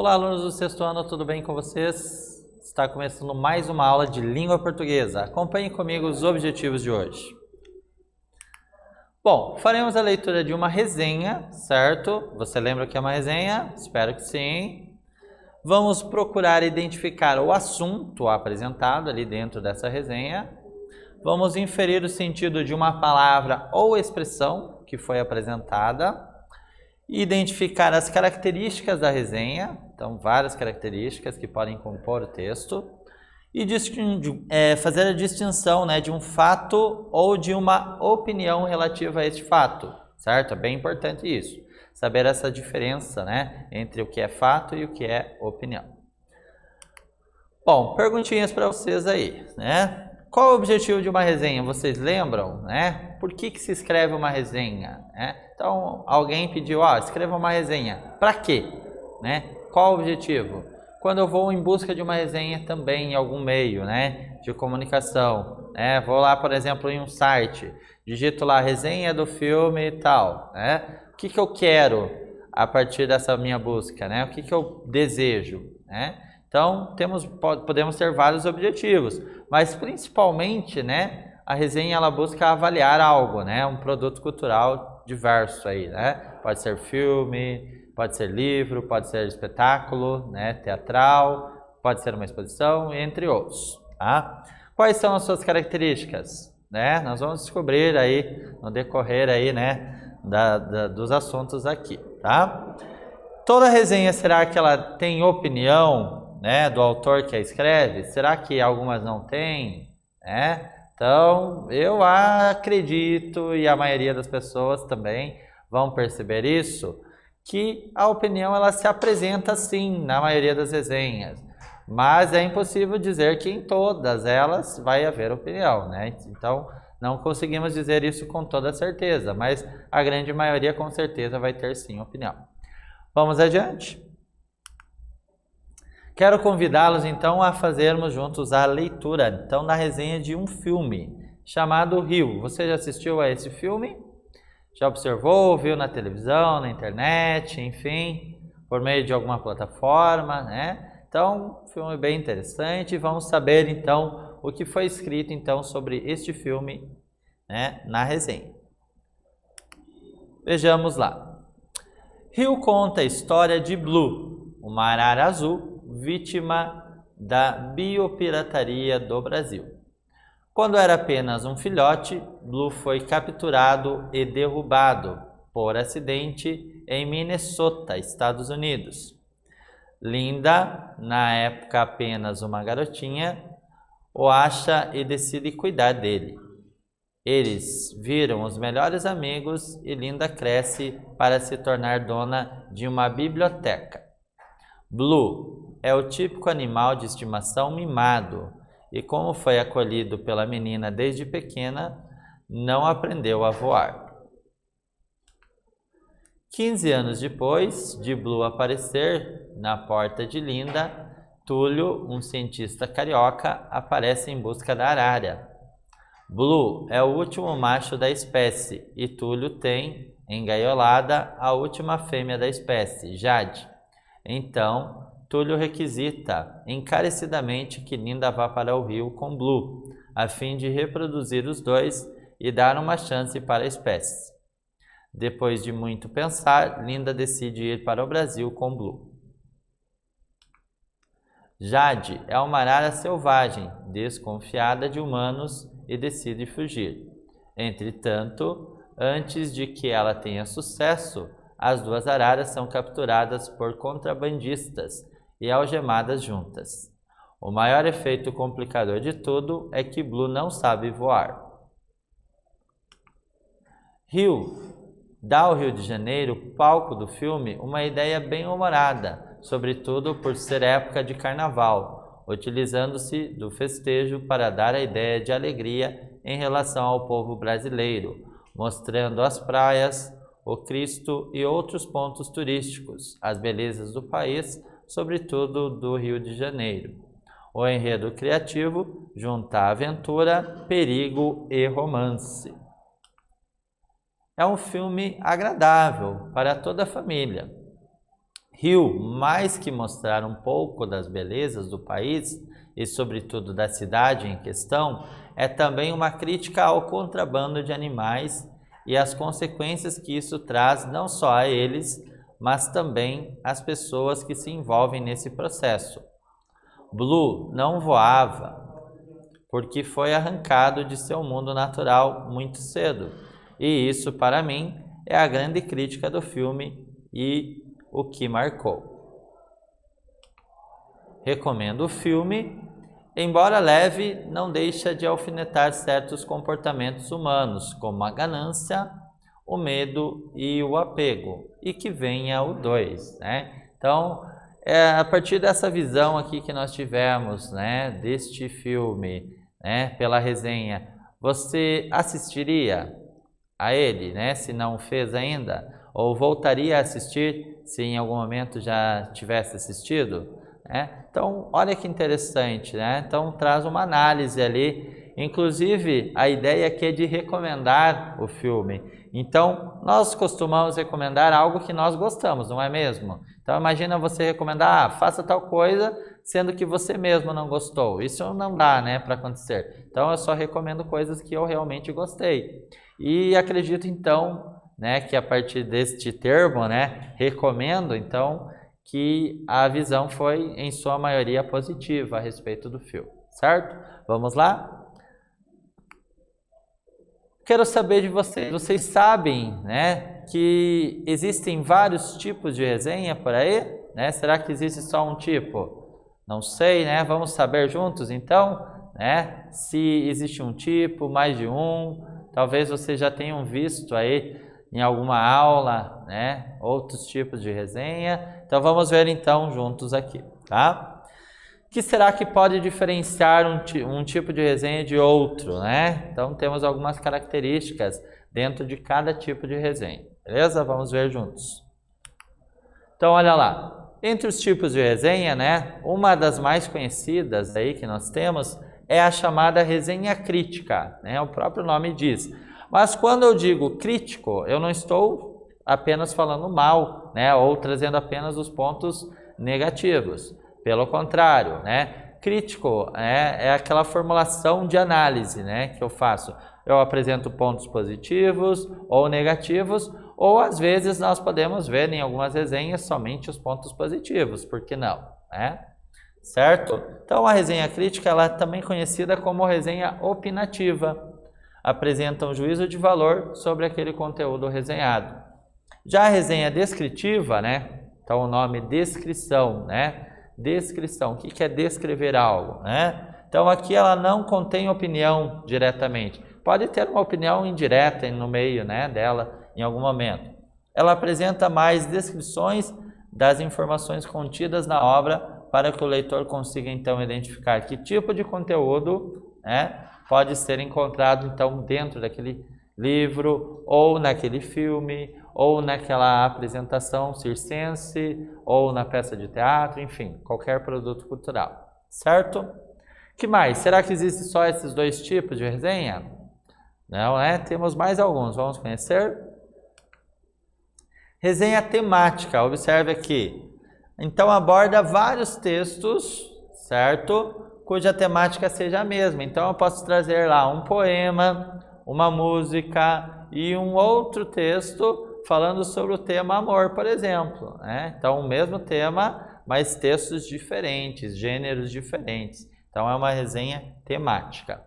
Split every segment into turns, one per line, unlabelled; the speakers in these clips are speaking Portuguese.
Olá, alunos do sexto ano, tudo bem com vocês? Está começando mais uma aula de língua portuguesa. Acompanhe comigo os objetivos de hoje. Bom, faremos a leitura de uma resenha, certo? Você lembra o que é uma resenha? Espero que sim. Vamos procurar identificar o assunto apresentado ali dentro dessa resenha. Vamos inferir o sentido de uma palavra ou expressão que foi apresentada. Identificar as características da resenha, então várias características que podem compor o texto, e fazer a distinção, né, de um fato ou de uma opinião relativa a este fato, certo? É bem importante isso, saber essa diferença, né, entre o que é fato e o que é opinião. Bom, perguntinhas para vocês aí, né? Qual o objetivo de uma resenha? Vocês lembram, né? Por que se escreve uma resenha? Né? Então, alguém pediu, escreva uma resenha. Para quê? Né? Qual o objetivo? Quando eu vou em busca de uma resenha também em algum meio, né, de comunicação, né? Vou lá, por exemplo, em um site, digito lá resenha do filme e tal, né? O que eu quero a partir dessa minha busca, né? O que eu desejo, né? Então, podemos ter vários objetivos, mas principalmente, né, a resenha ela busca avaliar algo, né, um produto cultural diverso aí, né? Pode ser filme, pode ser livro, pode ser espetáculo, né, teatral, pode ser uma exposição, entre outros, tá? Quais são as suas características, né? Nós vamos descobrir aí no decorrer aí, né, dos assuntos aqui, tá? Toda resenha, será que ela tem opinião, né, do autor que a escreve? Será que algumas não têm? Né? Então, eu acredito, e a maioria das pessoas também vão perceber isso, que a opinião ela se apresenta sim na maioria das resenhas, mas é impossível dizer que em todas elas vai haver opinião, né? Então, não conseguimos dizer isso com toda certeza, mas a grande maioria com certeza vai ter sim opinião. Vamos adiante? Quero convidá-los então a fazermos juntos a leitura então da resenha de um filme chamado Rio. Você já assistiu a esse filme? Já observou, viu na televisão, na internet, enfim, por meio de alguma plataforma, né? Então, filme bem interessante. Vamos saber então o que foi escrito então sobre este filme, né, na resenha. Vejamos lá. Rio conta a história de Blue, uma arara azul vítima da biopirataria do Brasil. Quando era apenas um filhote, Blue foi capturado e derrubado por acidente em Minnesota, Estados Unidos. Linda, na época apenas uma garotinha, o acha e decide cuidar dele. Eles viram os melhores amigos e Linda cresce para se tornar dona de uma biblioteca. Blue é o típico animal de estimação mimado e, como foi acolhido pela menina desde pequena, não aprendeu a voar. 15 anos depois de Blue aparecer na porta de Linda, Túlio, um cientista carioca, aparece em busca da arara. Blue é o último macho da espécie e Túlio tem, engaiolada, a última fêmea da espécie, Jade. Então, Túlio requisita encarecidamente que Linda vá para o rio com Blue, a fim de reproduzir os dois e dar uma chance para a espécie. Depois de muito pensar, Linda decide ir para o Brasil com Blue. Jade é uma arara selvagem, desconfiada de humanos e decide fugir. Entretanto, antes de que ela tenha sucesso, as duas araras são capturadas por contrabandistas e algemadas juntas. O maior efeito complicador de tudo é que Blue não sabe voar. Rio dá ao Rio de Janeiro, palco do filme, uma ideia bem humorada, sobretudo por ser época de carnaval, utilizando-se do festejo para dar a ideia de alegria em relação ao povo brasileiro, mostrando as praias, o Cristo e outros pontos turísticos, as belezas do país, sobretudo do Rio de Janeiro. O enredo criativo junta aventura, perigo e romance. É um filme agradável para toda a família. Rio, mais que mostrar um pouco das belezas do país e, sobretudo, da cidade em questão, é também uma crítica ao contrabando de animais e as consequências que isso traz não só a eles, mas também às pessoas que se envolvem nesse processo. Blue não voava porque foi arrancado de seu mundo natural muito cedo. E isso, para mim, é a grande crítica do filme e o que marcou. Recomendo o filme, embora leve, não deixa de alfinetar certos comportamentos humanos, como a ganância, o medo e o apego. E que venha o 2, né? Então, a partir dessa visão aqui que nós tivemos, né, deste filme, né, pela resenha, você assistiria a ele, né, se não fez ainda? Ou voltaria a assistir se em algum momento já tivesse assistido? Né? Então, olha que interessante, né? Então, traz uma análise ali. Inclusive, a ideia aqui é de recomendar o filme. Então, nós costumamos recomendar algo que nós gostamos, não é mesmo? Então, imagina você recomendar, faça tal coisa, sendo que você mesmo não gostou. Isso não dá, né, para acontecer. Então, eu só recomendo coisas que eu realmente gostei. E acredito, então, né, que a partir deste termo, né, recomendo, então, que a visão foi, em sua maioria, positiva a respeito do filme, certo? Vamos lá? Quero saber de vocês. Vocês sabem, né, que existem vários tipos de resenha por aí? Né? Será que existe só um tipo? Não sei, né? Vamos saber juntos, então, né? Se existe um tipo, mais de um. Talvez vocês já tenham visto aí em alguma aula, né, outros tipos de resenha. Então, vamos ver então juntos aqui, tá? O que será que pode diferenciar um tipo de resenha de outro, né? Então, temos algumas características dentro de cada tipo de resenha, beleza? Vamos ver juntos. Então, olha lá. Entre os tipos de resenha, né, uma das mais conhecidas aí que nós temos é a chamada resenha crítica, né? O próprio nome diz. Mas quando eu digo crítico, eu não estou apenas falando mal, né, ou trazendo apenas os pontos negativos. Pelo contrário, né, crítico é aquela formulação de análise, né, que eu faço. Eu apresento pontos positivos ou negativos, ou às vezes nós podemos ver em algumas resenhas somente os pontos positivos, por que não, né? Certo? Então a resenha crítica ela é também conhecida como resenha opinativa. Apresenta um juízo de valor sobre aquele conteúdo resenhado. Já a resenha descritiva, né? Então o nome descrição, né? Descrição, o que é descrever algo, né? Então aqui ela não contém opinião diretamente. Pode ter uma opinião indireta no meio, né, dela em algum momento. Ela apresenta mais descrições das informações contidas na obra para que o leitor consiga então identificar que tipo de conteúdo, né, pode ser encontrado, então, dentro daquele livro, ou naquele filme, ou naquela apresentação circense, ou na peça de teatro, enfim, qualquer produto cultural, certo? Que mais? Será que existe só esses dois tipos de resenha? Não, né? Temos mais alguns, vamos conhecer? Resenha temática, observe aqui. Então, aborda vários textos, certo? Cuja temática seja a mesma. Então, eu posso trazer lá um poema, uma música e um outro texto falando sobre o tema amor, por exemplo, né? Então, o mesmo tema, mas textos diferentes, gêneros diferentes. Então, é uma resenha temática.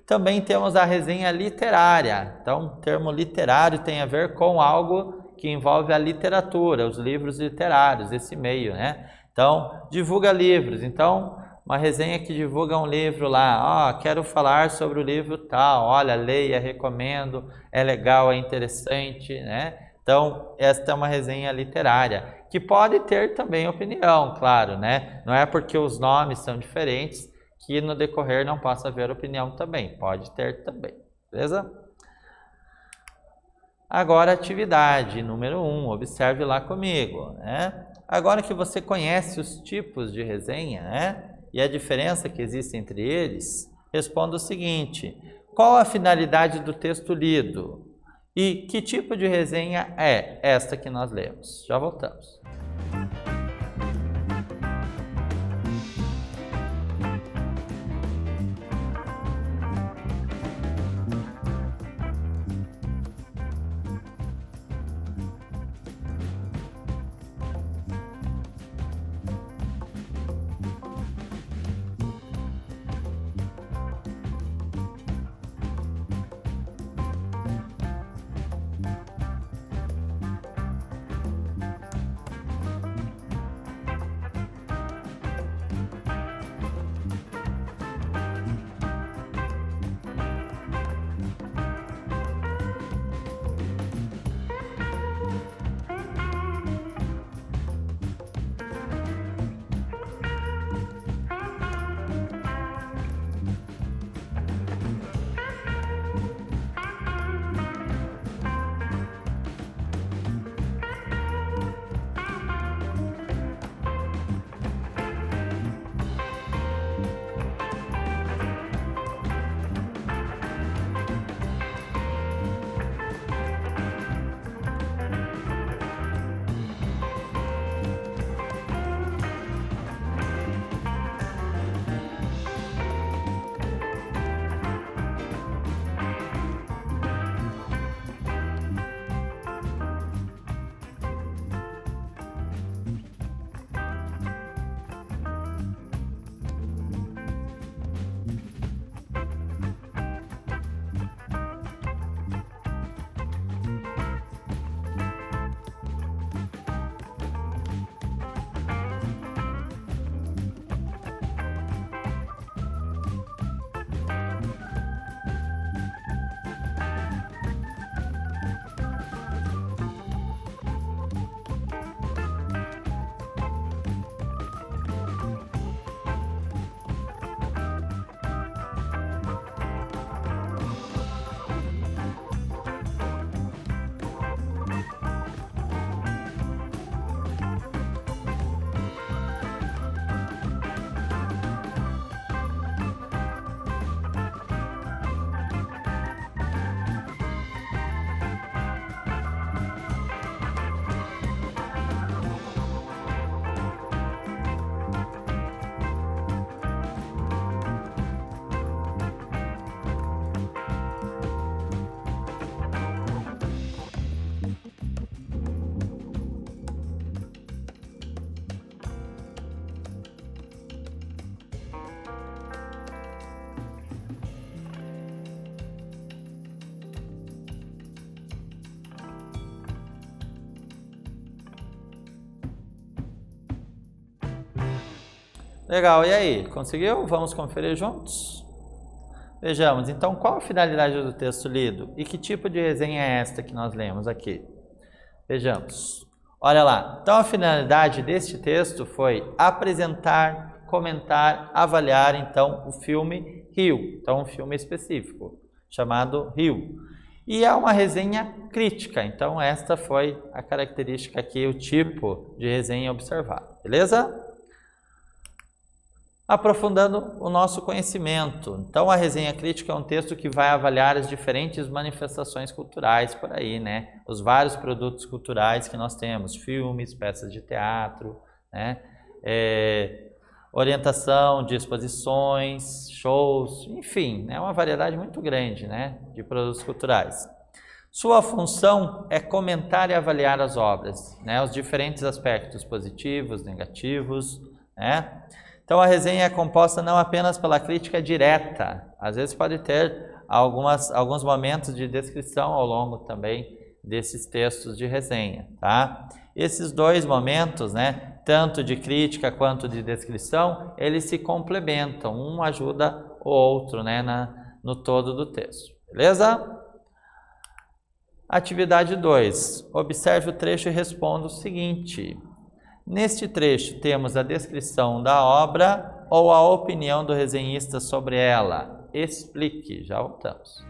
Também temos a resenha literária. Então, o termo literário tem a ver com algo que envolve a literatura, os livros literários, esse meio, né? Então, divulga livros. Então, uma resenha que divulga um livro lá, quero falar sobre o livro tal, olha, leia, recomendo, é legal, é interessante, né? Então, esta é uma resenha literária, que pode ter também opinião, claro, né? Não é porque os nomes são diferentes que no decorrer não possa haver opinião também, pode ter também, beleza? Agora, atividade número 1, observe lá comigo, né? Agora que você conhece os tipos de resenha, né? E a diferença que existe entre eles, responda o seguinte: qual a finalidade do texto lido? E que tipo de resenha é esta que nós lemos? Já voltamos. Legal, e aí, conseguiu? Vamos conferir juntos? Vejamos, então, qual a finalidade do texto lido? E que tipo de resenha é esta que nós lemos aqui? Vejamos. Olha lá, então a finalidade deste texto foi apresentar, comentar, avaliar, então, o filme Rio. Então, um filme específico, chamado Rio. E é uma resenha crítica, então esta foi a característica aqui, o tipo de resenha observado, beleza? Aprofundando o nosso conhecimento. Então, a resenha crítica é um texto que vai avaliar as diferentes manifestações culturais por aí, né? Os vários produtos culturais que nós temos, filmes, peças de teatro, né? Orientação de exposições, shows, enfim, é uma variedade muito grande, né, de produtos culturais. Sua função é comentar e avaliar as obras, né, os diferentes aspectos positivos, negativos, né? Então a resenha é composta não apenas pela crítica direta, às vezes pode ter alguns momentos de descrição ao longo também desses textos de resenha, tá? Esses dois momentos, né, tanto de crítica quanto de descrição, eles se complementam, um ajuda o outro, né, no todo do texto, beleza? Atividade 2, observe o trecho e responda o seguinte. Neste trecho temos a descrição da obra ou a opinião do resenhista sobre ela. Explique, já voltamos.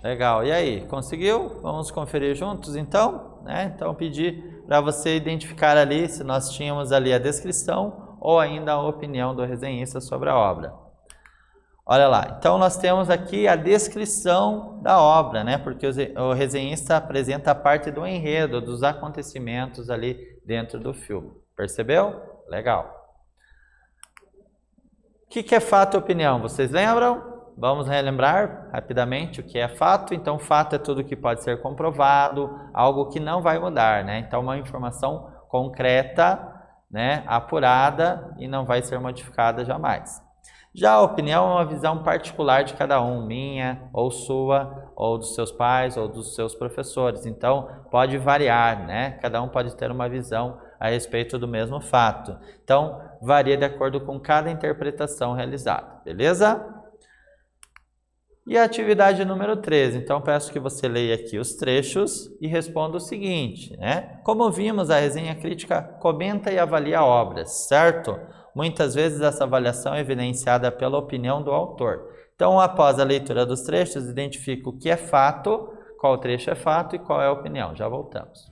Legal, e aí, conseguiu? Vamos conferir juntos então? Então pedir para você identificar ali se nós tínhamos ali a descrição ou ainda a opinião do resenhista sobre a obra. Olha lá, então nós temos aqui a descrição da obra, né? Porque o resenhista apresenta a parte do enredo, dos acontecimentos ali dentro do filme. Percebeu? Legal. que é fato e opinião? Vocês lembram? Vamos relembrar rapidamente o que é fato. Então, fato é tudo que pode ser comprovado, algo que não vai mudar, né? Então, uma informação concreta, né, apurada e não vai ser modificada jamais. Já a opinião é uma visão particular de cada um, minha, ou sua, ou dos seus pais, ou dos seus professores. Então, pode variar, né? Cada um pode ter uma visão a respeito do mesmo fato. Então, varia de acordo com cada interpretação realizada, beleza? E a atividade número 13, então peço que você leia aqui os trechos e responda o seguinte, né? Como vimos, a resenha crítica comenta e avalia obras, certo? Muitas vezes essa avaliação é evidenciada pela opinião do autor. Então, após a leitura dos trechos, identifica o que é fato, qual trecho é fato e qual é a opinião. Já voltamos.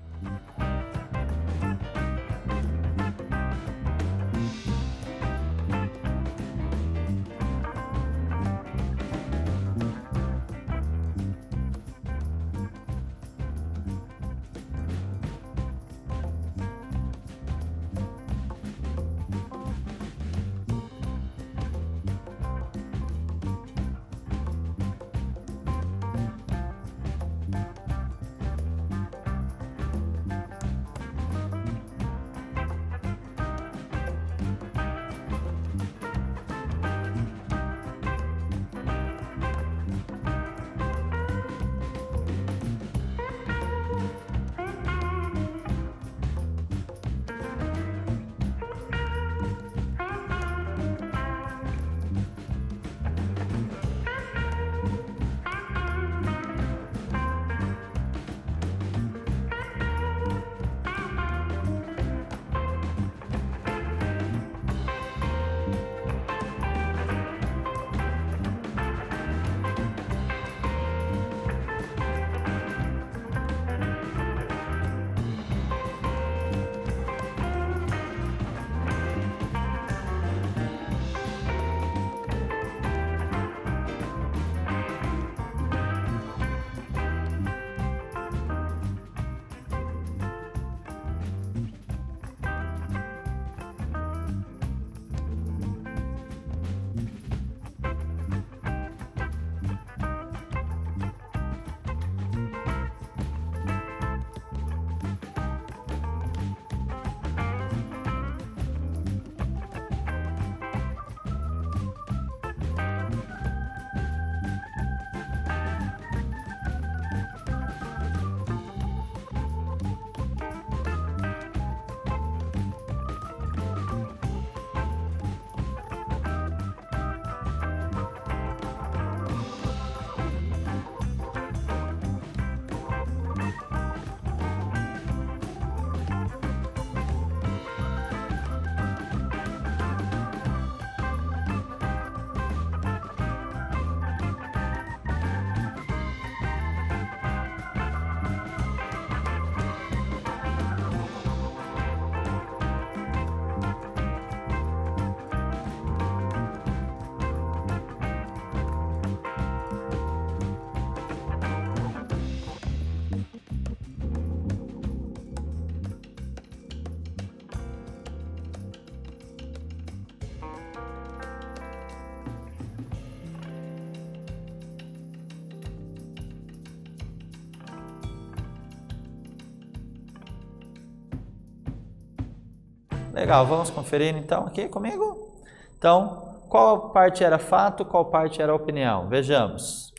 Legal, vamos conferir então aqui comigo? Então, qual parte era fato, qual parte era opinião? Vejamos.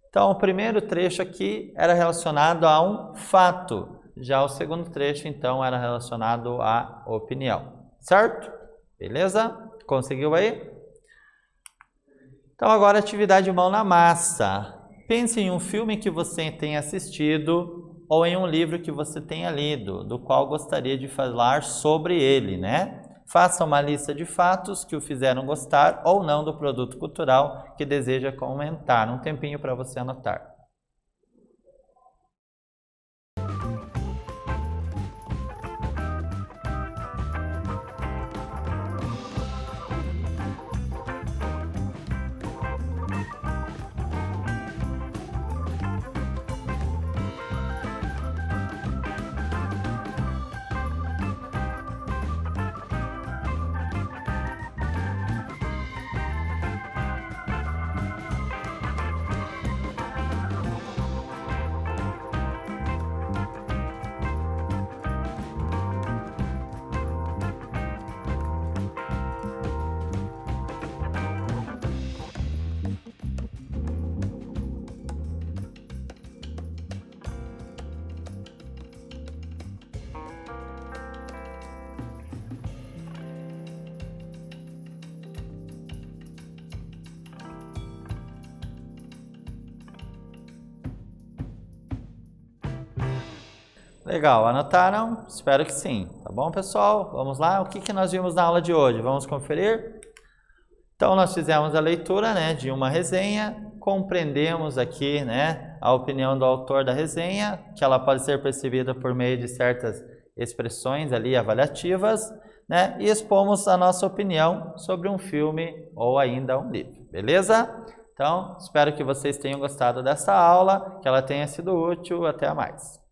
Então, o primeiro trecho aqui era relacionado a um fato. Já o segundo trecho, então, era relacionado à opinião. Certo? Beleza? Conseguiu aí? Então, agora atividade mão na massa. Pense em um filme que você tenha assistido ou em um livro que você tenha lido, do qual gostaria de falar sobre ele, né? Faça uma lista de fatos que o fizeram gostar ou não do produto cultural que deseja comentar. Um tempinho para você anotar. Legal, anotaram? Espero que sim. Tá bom, pessoal? Vamos lá? O que nós vimos na aula de hoje? Vamos conferir? Então, nós fizemos a leitura, né, de uma resenha, compreendemos aqui, né, a opinião do autor da resenha, que ela pode ser percebida por meio de certas expressões ali avaliativas, né, e expomos a nossa opinião sobre um filme ou ainda um livro, beleza? Então, espero que vocês tenham gostado dessa aula, que ela tenha sido útil. Até mais.